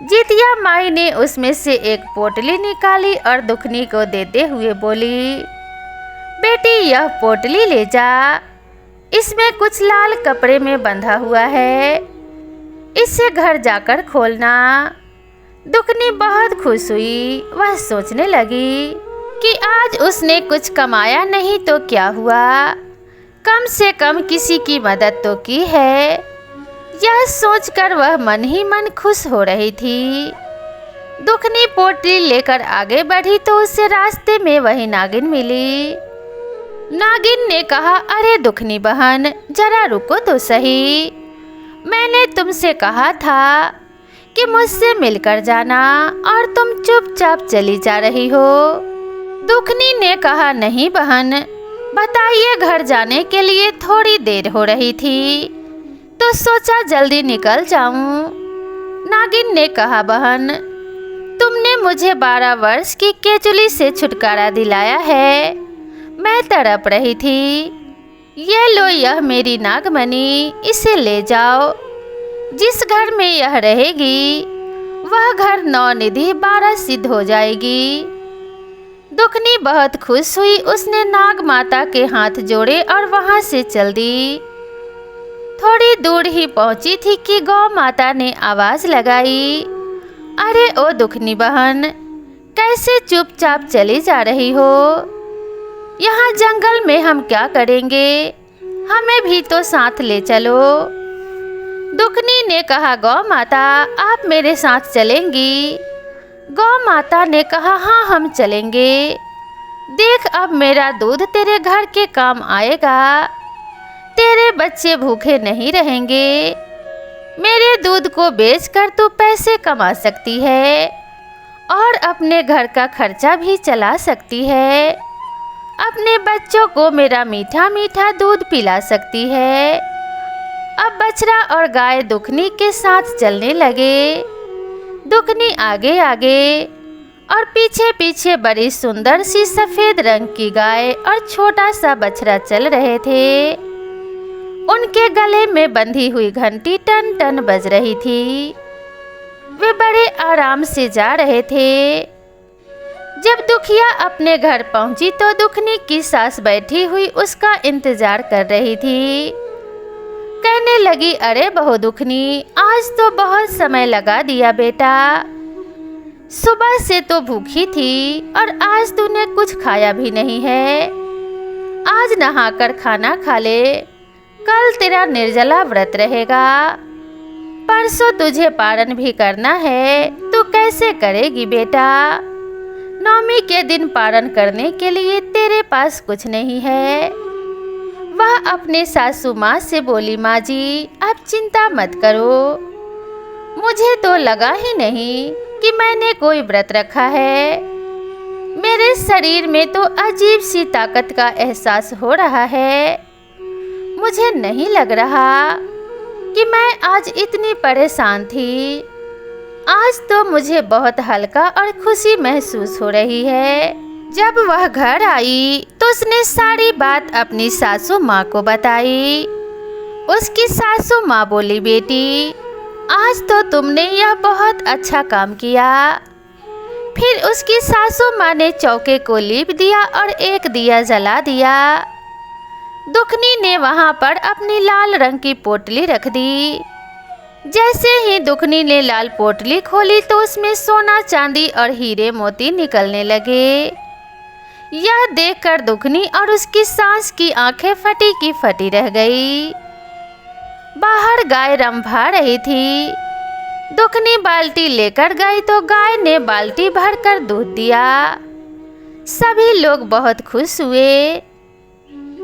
जीतिया माई ने उसमें से एक पोटली निकाली और दुखनी को देते हुए बोली, बेटी यह पोटली ले जा, इसमें कुछ लाल कपड़े में बंधा हुआ है, इसे घर जाकर खोलना। दुखनी बहुत खुश हुई। वह सोचने लगी कि आज उसने कुछ कमाया नहीं तो क्या हुआ, कम से कम किसी की मदद तो की है। यह सोचकर वह मन ही मन खुश हो रही थी। दुखनी पोटली लेकर आगे बढ़ी तो उसे रास्ते में वही नागिन मिली। नागिन ने कहा, अरे दुखनी बहन, जरा रुको तो सही, मैंने तुमसे कहा था कि मुझसे मिलकर जाना और तुम चुपचाप चली जा रही हो। दुखनी ने कहा, नहीं बहन, बताइए, घर जाने के लिए थोड़ी देर हो रही थी तो सोचा जल्दी निकल जाऊं। नागिन ने कहा, बहन, तुमने मुझे 12 वर्ष की केचुली से छुटकारा दिलाया है, मैं तड़प रही थी। ये लो, यह मेरी नागमणि, इसे ले जाओ। जिस घर में यह रहेगी वह घर 9 निधि 12 सिद्ध हो जाएगी। दुखनी बहुत खुश हुई। उसने नाग माता के हाथ जोड़े और वहां से चल दी। थोड़ी दूर ही पहुंची थी कि गौ माता ने आवाज लगाई, अरे ओ दुखनी बहन, कैसे चुपचाप चली जा रही हो? यहाँ जंगल में हम क्या करेंगे? हमें भी तो साथ ले चलो। दुखनी ने कहा, गौ माता, आप मेरे साथ चलेंगी? गौ माता ने कहा, हाँ हम चलेंगे। देख, अब मेरा दूध तेरे घर के काम आएगा, तेरे बच्चे भूखे नहीं रहेंगे। मेरे दूध को बेचकर तू पैसे कमा सकती है और अपने घर का खर्चा भी चला सकती है। अपने बच्चों को मेरा मीठा मीठा दूध पिला सकती है। अब बछड़ा और गाय दुखनी के साथ चलने लगे। दुखनी आगे आगे और पीछे पीछे बड़ी सुंदर सी सफेद रंग की गाय और छोटा सा बछड़ा चल रहे थे। उनके गले में बंधी हुई घंटी टन टन बज रही थी। वे बड़े आराम से जा रहे थे। जब दुखिया अपने घर पहुंची तो दुखनी की सास बैठी हुई उसका इंतजार कर रही थी। कहने लगी, अरे बहू दुखनी, आज तो बहुत समय लगा दिया बेटा। सुबह से तो भूखी थी और आज तूने कुछ खाया भी नहीं है। आज नहाकर खाना खा ले, कल तेरा निर्जला व्रत रहेगा। परसों तुझे पारण भी करना है, तू कैसे करेगी बेटा? नवमी के दिन पारण करने के लिए तेरे पास कुछ नहीं है। वह अपने सासू माँ से बोली, माँ जी, आप चिंता मत करो, मुझे तो लगा ही नहीं कि मैंने कोई व्रत रखा है। मेरे शरीर में तो अजीब सी ताकत का एहसास हो रहा है। मुझे नहीं लग रहा कि मैं आज इतनी परेशान थी। आज तो मुझे बहुत हल्का और खुशी महसूस हो रही है। जब वह घर आई तो उसने सारी बात अपनी सासू माँ को बताई। उसकी सासू माँ बोली, बेटी आज तो तुमने यह बहुत अच्छा काम किया। फिर उसकी सासू माँ ने चौके को लीप दिया और एक दिया जला दिया। दुखनी ने वहाँ पर अपनी लाल रंग की पोटली रख दी। जैसे ही दुखनी ने लाल पोटली खोली तो उसमें सोना, चांदी और हीरे मोती निकलने लगे। यह देखकर दुखनी और उसकी सास की आंखें फटी की फटी रह गई। बाहर गाय रंभा रही थी। दुखनी बाल्टी लेकर गई तो गाय ने बाल्टी भरकर दूध दिया। सभी लोग बहुत खुश हुए।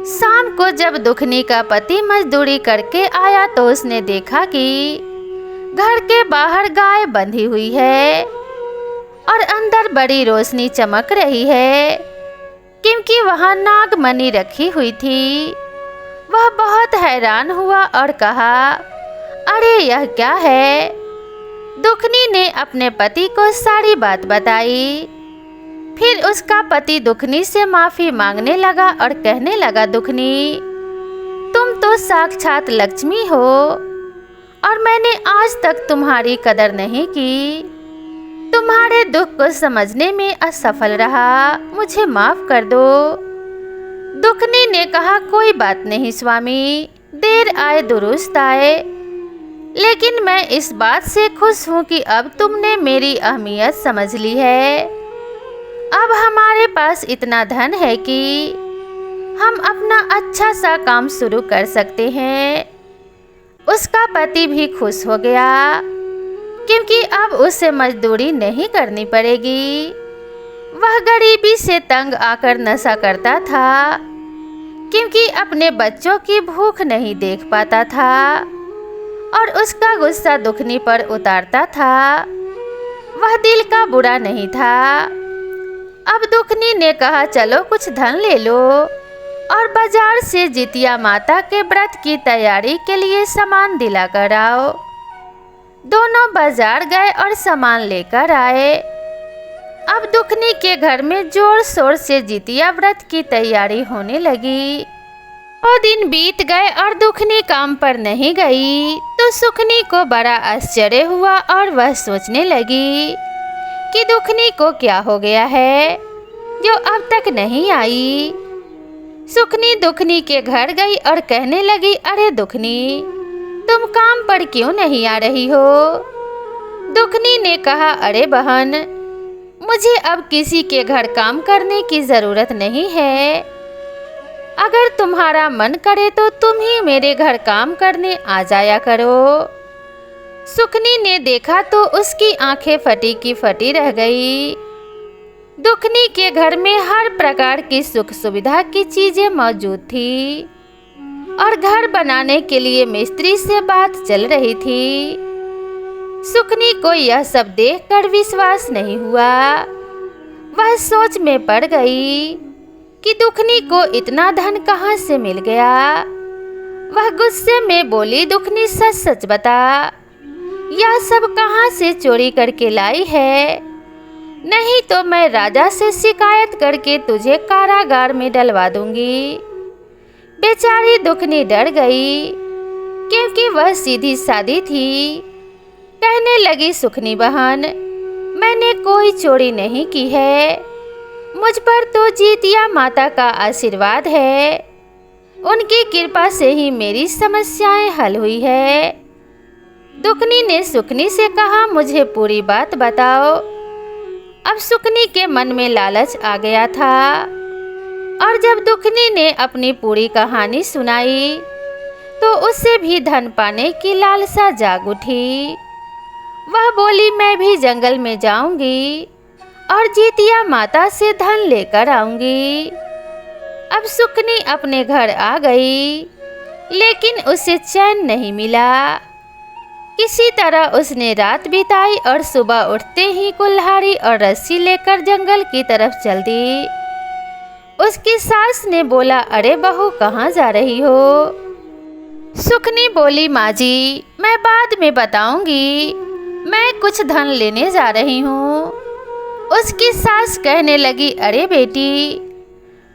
शाम को जब दुखनी का पति मजदूरी करके आया तो उसने देखा कि घर के बाहर गाय बंधी हुई है और अंदर बड़ी रोशनी चमक रही है, क्योंकि वहां नागमणि रखी हुई थी। वह बहुत हैरान हुआ और कहा, अरे यह क्या है? दुखनी ने अपने पति को सारी बात बताई। फिर उसका पति दुखनी से माफी मांगने लगा और कहने लगा, दुखनी तुम तो साक्षात लक्ष्मी हो और मैंने आज तक तुम्हारी कदर नहीं की। तुम्हारे दुख को समझने में असफल रहा, मुझे माफ कर दो। दुखनी ने कहा, कोई बात नहीं स्वामी, देर आए दुरुस्त आए। लेकिन मैं इस बात से खुश हूँ कि अब तुमने मेरी अहमियत समझ ली है। अब हमारे पास इतना धन है कि हम अपना अच्छा सा काम शुरू कर सकते हैं। उसका पति भी खुश हो गया, क्योंकि अब उसे मजदूरी नहीं करनी पड़ेगी। वह गरीबी से तंग आकर नशा करता था, क्योंकि अपने बच्चों की भूख नहीं देख पाता था और उसका गुस्सा दुखनी पर उतारता था। वह दिल का बुरा नहीं था। अब दुखनी ने कहा, चलो कुछ धन ले लो और बाजार से जितिया माता के व्रत की तैयारी के लिए सामान दिला कर आओ। दोनों बाजार गए और सामान लेकर आए। अब दुखनी के घर में जोर शोर से जितिया व्रत की तैयारी होने लगी। 2 दिन बीत गए और दुखनी काम पर नहीं गई तो सुखनी को बड़ा आश्चर्य हुआ और वह सोचने लगी कि दुखनी को क्या हो गया है जो अब तक नहीं आई। सुखनी दुखनी के घर गई और कहने लगी, अरे दुखनी तुम काम पर क्यों नहीं आ रही हो? दुखनी ने कहा, अरे बहन मुझे अब किसी के घर काम करने की ज़रूरत नहीं है। अगर तुम्हारा मन करे तो तुम ही मेरे घर काम करने आ जाया करो। सुखनी ने देखा तो उसकी आंखें फटी की फटी रह गई। दुखनी के घर में हर प्रकार की सुख सुविधा की चीजें मौजूद थी और घर बनाने के लिए मिस्त्री से बात चल रही थी। सुखनी को यह सब देखकर विश्वास नहीं हुआ। वह सोच में पड़ गई कि दुखनी को इतना धन कहाँ से मिल गया। वह गुस्से में बोली, दुखनी सच सच बता, यह सब कहाँ से चोरी करके लाई है? नहीं तो मैं राजा से शिकायत करके तुझे कारागार में डलवा दूंगी। बेचारी दुखनी डर गई, क्योंकि वह सीधी सादी थी। कहने लगी, सुखनी बहन मैंने कोई चोरी नहीं की है। मुझ पर तो जितिया माता का आशीर्वाद है। उनकी कृपा से ही मेरी समस्याएं हल हुई है। दुखनी ने सुखनी से कहा, मुझे पूरी बात बताओ। अब सुखनी के मन में लालच आ गया था और जब दुखनी ने अपनी पूरी कहानी सुनाई तो उससे भी धन पाने की लालसा जाग उठी। वह बोली, मैं भी जंगल में जाऊंगी और जितिया माता से धन लेकर आऊंगी। अब सुखनी अपने घर आ गई, लेकिन उसे चैन नहीं मिला। किसी तरह उसने रात बिताई और सुबह उठते ही कुल्हाड़ी और रस्सी लेकर जंगल की तरफ चल दी। उसकी सास ने बोला, अरे बहू कहाँ जा रही हो? सुखनी बोली, माँ जी मैं बाद में बताऊंगी, मैं कुछ धन लेने जा रही हूँ। उसकी सास कहने लगी, अरे बेटी,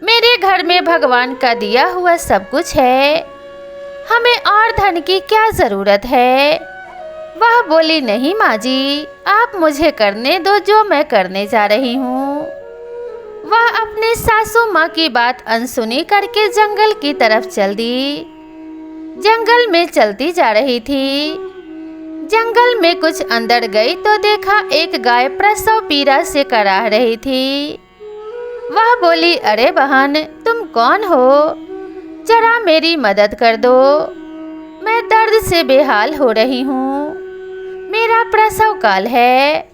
मेरे घर में भगवान का दिया हुआ सब कुछ है, हमें और धन की क्या ज़रूरत है। वह बोली, नहीं माँ जी, आप मुझे करने दो जो मैं करने जा रही हूँ। वह अपने सासू माँ की बात अनसुनी करके जंगल की तरफ चल दी। जंगल में चलती जा रही थी। जंगल में कुछ अंदर गई तो देखा एक गाय प्रसव पीड़ा से कराह रही थी। वह बोली, अरे बहन, तुम कौन हो, जरा मेरी मदद कर दो, मैं दर्द से बेहाल हो रही हूँ, मेरा प्रसव काल है,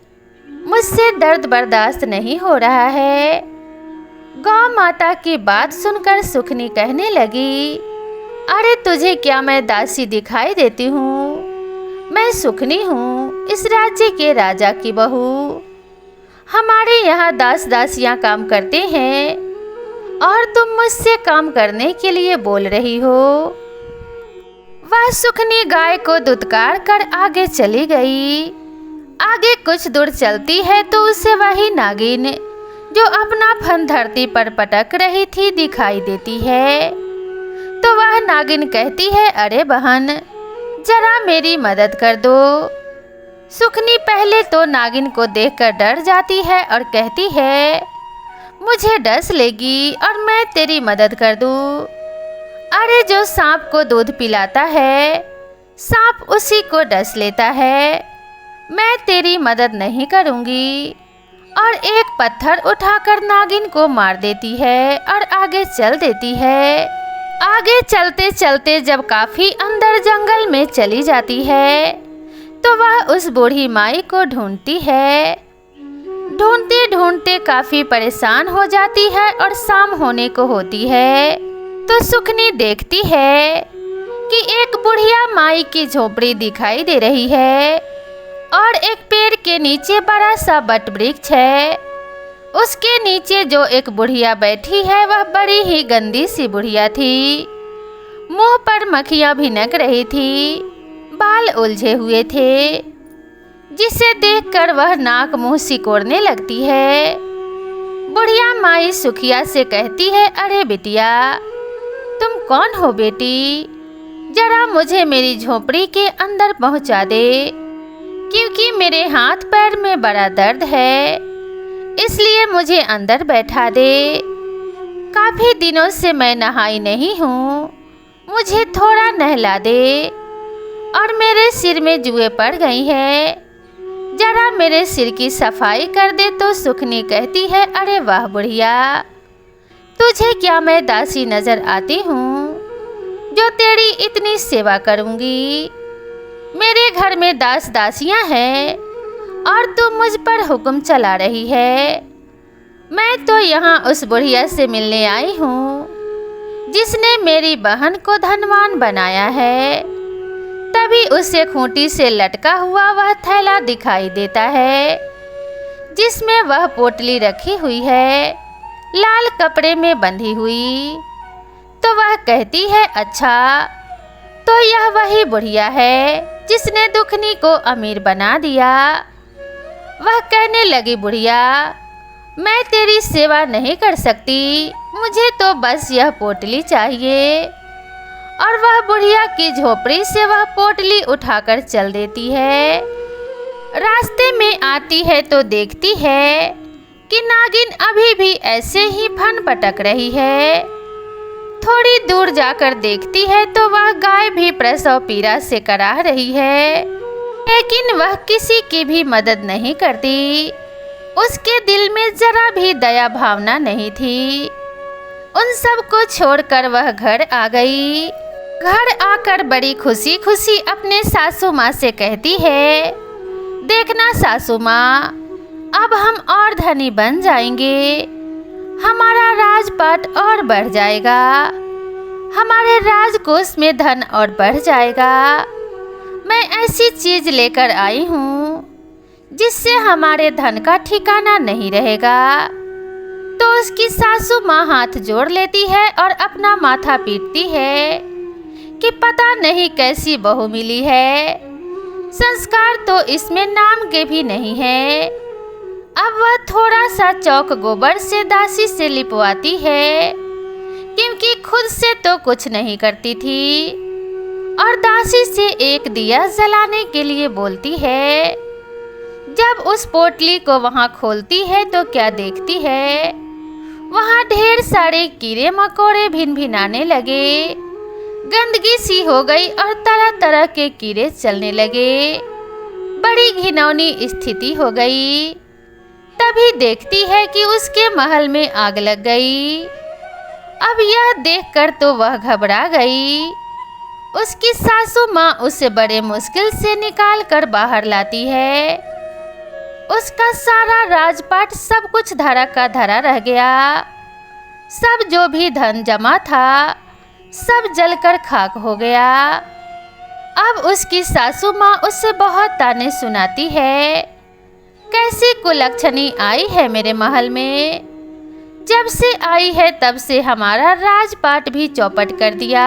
मुझसे दर्द बर्दाश्त नहीं हो रहा है। गौ माता की बात सुनकर सुखनी कहने लगी, अरे तुझे क्या मैं दासी दिखाई देती हूँ, मैं सुखनी हूँ, इस राज्य के राजा की बहू। हमारे यहाँ दास दासियाँ काम करते हैं और तुम मुझसे काम करने के लिए बोल रही हो। वह सुखनी गाय को दुत्कार कर आगे चली गई। आगे कुछ दूर चलती है तो उसे वही नागिन जो अपना फन धरती पर पटक रही थी दिखाई देती है। तो वह नागिन कहती है, अरे बहन, जरा मेरी मदद कर दो। सुखनी पहले तो नागिन को देखकर डर जाती है और कहती है, मुझे डस लेगी और मैं तेरी मदद कर दूं। अरे जो सांप को दूध पिलाता है, सांप उसी को डस लेता है, मैं तेरी मदद नहीं करूंगी। और एक पत्थर उठाकर नागिन को मार देती है और आगे चल देती है। आगे चलते चलते जब काफी अंदर जंगल में चली जाती है तो वह उस बूढ़ी माई को ढूंढती है। ढूंढते ढूंढते काफी परेशान हो जाती है और शाम होने को होती है तो सुखनी देखती है कि एक बुढ़िया माई की झोपड़ी दिखाई दे रही है और एक पेड़ के नीचे बड़ा सा बट वृक्ष है। उसके नीचे जो एक बुढ़िया बैठी है वह बड़ी ही गंदी सी बुढ़िया थी। मुंह पर मक्खियाँ भिनक रही थी, बाल उलझे हुए थे, जिसे देखकर वह नाक मुंह सिकोड़ने लगती है। बुढ़िया माई सुखिया से कहती है, अरे बिटिया, तुम कौन हो बेटी, जरा मुझे मेरी झोपड़ी के अंदर पहुंचा दे, क्योंकि मेरे हाथ पैर में बड़ा दर्द है, इसलिए मुझे अंदर बैठा दे। काफी दिनों से मैं नहाई नहीं हूँ, मुझे थोड़ा नहला दे, और मेरे सिर में जुएं पड़ गई है, जरा मेरे सिर की सफाई कर दे। तो सुखनी कहती है, अरे वाह बुढ़िया, तुझे क्या मैं दासी नजर आती हूँ जो तेरी इतनी सेवा करूँगी। मेरे घर में दास दासियाँ हैं और तू मुझ पर हुक्म चला रही है। मैं तो यहाँ उस बुढ़िया से मिलने आई हूँ जिसने मेरी बहन को धनवान बनाया है। तभी उसे खूंटी से लटका हुआ वह थैला दिखाई देता है जिसमें वह पोटली रखी हुई है, लाल कपड़े में बंधी हुई। तो वह कहती है, अच्छा, तो यह वही बुढ़िया है जिसने दुखनी को अमीर बना दिया। वह कहने लगी, बुढ़िया, मैं तेरी सेवा नहीं कर सकती, मुझे तो बस यह पोटली चाहिए। और वह बुढ़िया की झोपड़ी से वह पोटली उठाकर चल देती है। रास्ते में आती है तो देखती है कि नागिन अभी भी ऐसे ही फन पटक रही है। थोड़ी दूर जाकर देखती है तो वह गाय भी प्रसव पीड़ा से कराह रही है, लेकिन वह किसी की भी मदद नहीं करती। उसके दिल में जरा भी दया भावना नहीं थी। उन सब को छोड़कर वह घर आ गई। घर आकर बड़ी खुशी खुशी अपने सासू माँ से कहती है, देखना सासू माँ, अब हम और धनी बन जाएंगे, हमारा राजपाट और बढ़ जाएगा, हमारे राजकोष में धन और बढ़ जाएगा। मैं ऐसी चीज लेकर आई हूँ जिससे हमारे धन का ठिकाना नहीं रहेगा। तो उसकी सासू माँ हाथ जोड़ लेती है और अपना माथा पीटती है कि पता नहीं कैसी बहू मिली है, संस्कार तो इसमें नाम के भी नहीं है। अब वह थोड़ा सा चौक गोबर से दासी से लिपवाती है, क्योंकि खुद से तो कुछ नहीं करती थी, और दासी से एक दिया जलाने के लिए बोलती है। जब उस पोटली को वहां खोलती है तो क्या देखती है, वहां ढेर सारे कीड़े मकोड़े भिनभिनाने लगे, गंदगी सी हो गई और तरह तरह के कीड़े चलने लगे। बड़ी घिनौनी स्थिति हो गई। तभी देखती है कि उसके महल में आग लग गई। अब यह देखकर तो वह घबरा गई। उसकी सासू माँ उसे बड़े मुश्किल से निकाल कर बाहर लाती है। उसका सारा राजपाट सब कुछ धरा का धरा रह गया। सब जो भी धन जमा था सब जलकर खाक हो गया। अब उसकी सासू माँ उससे बहुत ताने सुनाती है। कैसी कुलक्षणी आई है मेरे महल में, जब से आई है तब से हमारा राजपाट भी चौपट कर दिया।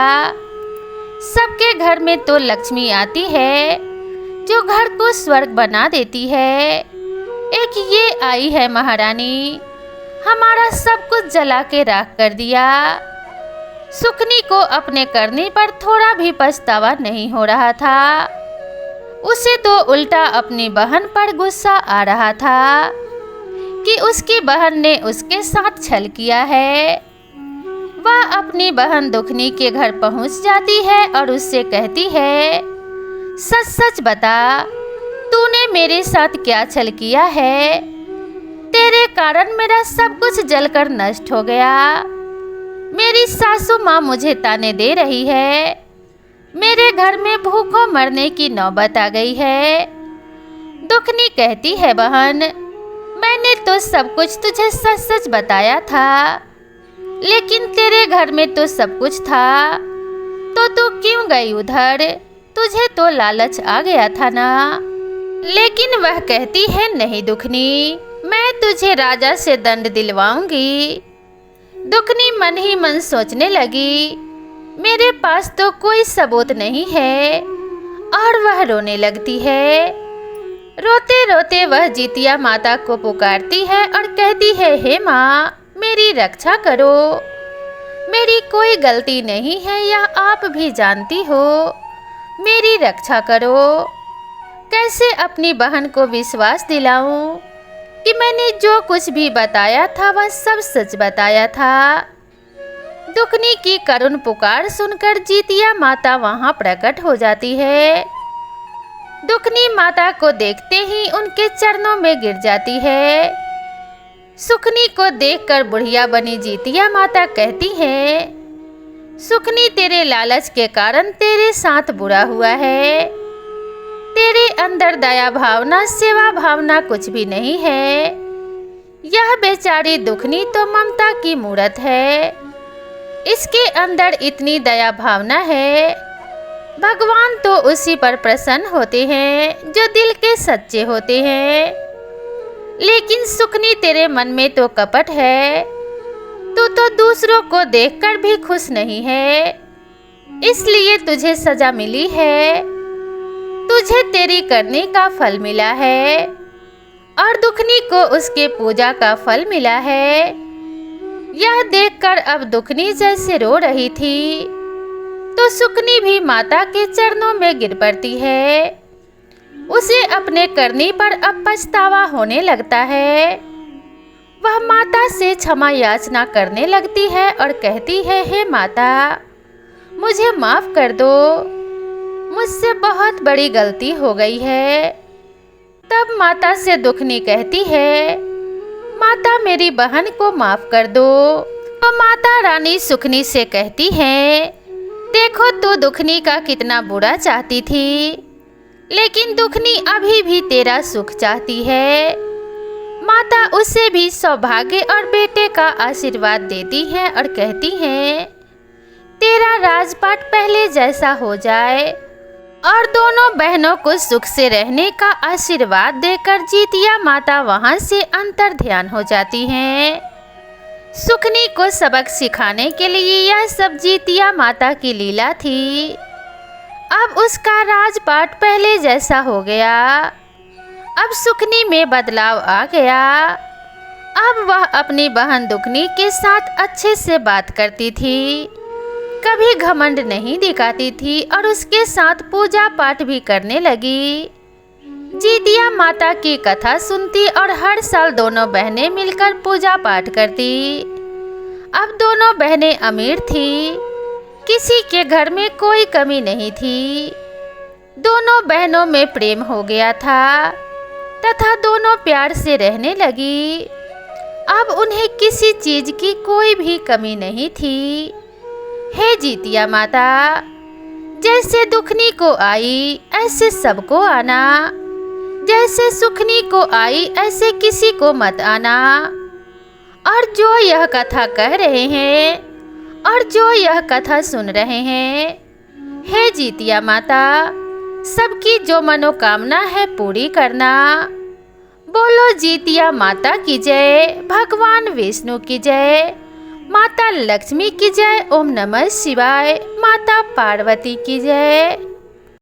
सबके घर में तो लक्ष्मी आती है जो घर को स्वर्ग बना देती है, एक ये आई है महारानी, हमारा सब कुछ जला के राख कर दिया। सुकनी को अपने करने पर थोड़ा भी पछतावा नहीं हो रहा था। उसे तो उल्टा अपनी बहन पर गुस्सा आ रहा था कि उसकी बहन ने उसके साथ छल किया है। वह अपनी बहन दुखनी के घर पहुंच जाती है और उससे कहती है, सच सच बता, तूने मेरे साथ क्या छल किया है? तेरे कारण मेरा सब कुछ जलकर नष्ट हो गया। मेरी सासू माँ मुझे ताने दे रही है। मेरे घर में भूखों मरने की नौबत आ गई है। दुखनी कहती है, बहन, मैंने तो सब कुछ तुझे सच सच बताया था, लेकिन तेरे घर में तो सब कुछ था, तो तू क्यों गई उधर? तुझे तो लालच आ गया था ना। लेकिन वह कहती है, नहीं दुखनी, मैं तुझे राजा से दंड दिलवाऊंगी। दुखनी मन ही मन सोचने लगी, मेरे पास तो कोई सबूत नहीं है, और वह रोने लगती है। रोते रोते वह जितिया माता को पुकारती है और कहती है, हे माँ, मेरी रक्षा करो। मेरी कोई गलती नहीं है, यह आप भी जानती हो। मेरी रक्षा करो। कैसे अपनी बहन को विश्वास दिलाऊं कि मैंने जो कुछ भी बताया था वह सब सच बताया था। दुखनी की करुण पुकार सुनकर जितिया माता वहां प्रकट हो जाती है। दुखनी माता को देखते ही उनके चरणों में गिर जाती है। सुखनी को देखकर बुढ़िया बनी जितिया माता कहती है, सुखनी, तेरे लालच के कारण तेरे साथ बुरा हुआ है। तेरे अंदर दया भावना, सेवा भावना कुछ भी नहीं है। यह बेचारी दुखनी तो ममता की मूरत है। इसके अंदर इतनी दया भावना है। भगवान तो उसी पर प्रसन्न होते हैं जो दिल के सच्चे होते हैं। लेकिन सुखनी, तेरे मन में तो कपट है। तू तो दूसरों को देखकर भी खुश नहीं है, इसलिए तुझे सजा मिली है। तुझे तेरी करने का फल मिला है, और दुखनी को उसके पूजा का फल मिला है। यह देखकर अब दुखनी जैसे रो रही थी, तो सुकनी भी माता के चरणों में गिर पड़ती है। उसे अपने करने पर अब पछतावा होने लगता है। वह माता से क्षमा याचना करने लगती है और कहती है, हे माता, मुझे माफ कर दो, मुझसे बहुत बड़ी गलती हो गई है। तब माता से दुखनी कहती है, माता, मेरी बहन को माफ कर दो। तो माता रानी सुखनी से कहती है, देखो तू दुखनी का कितना बुरा चाहती थी, लेकिन दुखनी अभी भी तेरा सुख चाहती है। माता उसे भी सौभाग्य और बेटे का आशीर्वाद देती है और कहती है, तेरा राजपाट पहले जैसा हो जाए। और दोनों बहनों को सुख से रहने का आशीर्वाद देकर जितिया माता वहां से अंतर ध्यान हो जाती हैं। सुकनी को सबक सिखाने के लिए यह सब जीतिया माता की लीला थी। अब उसका राजपाट पहले जैसा हो गया। अब सुकनी में बदलाव आ गया। अब वह अपनी बहन दुकनी के साथ अच्छे से बात करती थी, कभी घमंड नहीं दिखाती थी और उसके साथ पूजा पाठ भी करने लगी। जीतिया माता की कथा सुनती और हर साल दोनों बहनें मिलकर पूजा पाठ करती। अब दोनों बहनें अमीर थी, किसी के घर में कोई कमी नहीं थी। दोनों बहनों में प्रेम हो गया था तथा दोनों प्यार से रहने लगी। अब उन्हें किसी चीज की कोई भी कमी नहीं थी। हे जीतिया माता, जैसे दुखनी को आई ऐसे सबको आना, जैसे सुखनी को आई ऐसे किसी को मत आना। और जो यह कथा कह रहे हैं और जो यह कथा सुन रहे हैं, हे जीतिया माता, सबकी जो मनोकामना है पूरी करना। बोलो जीतिया माता की जय, भगवान विष्णु की जय, माता लक्ष्मी की जय, ओम नमः शिवाय, माता पार्वती की जय।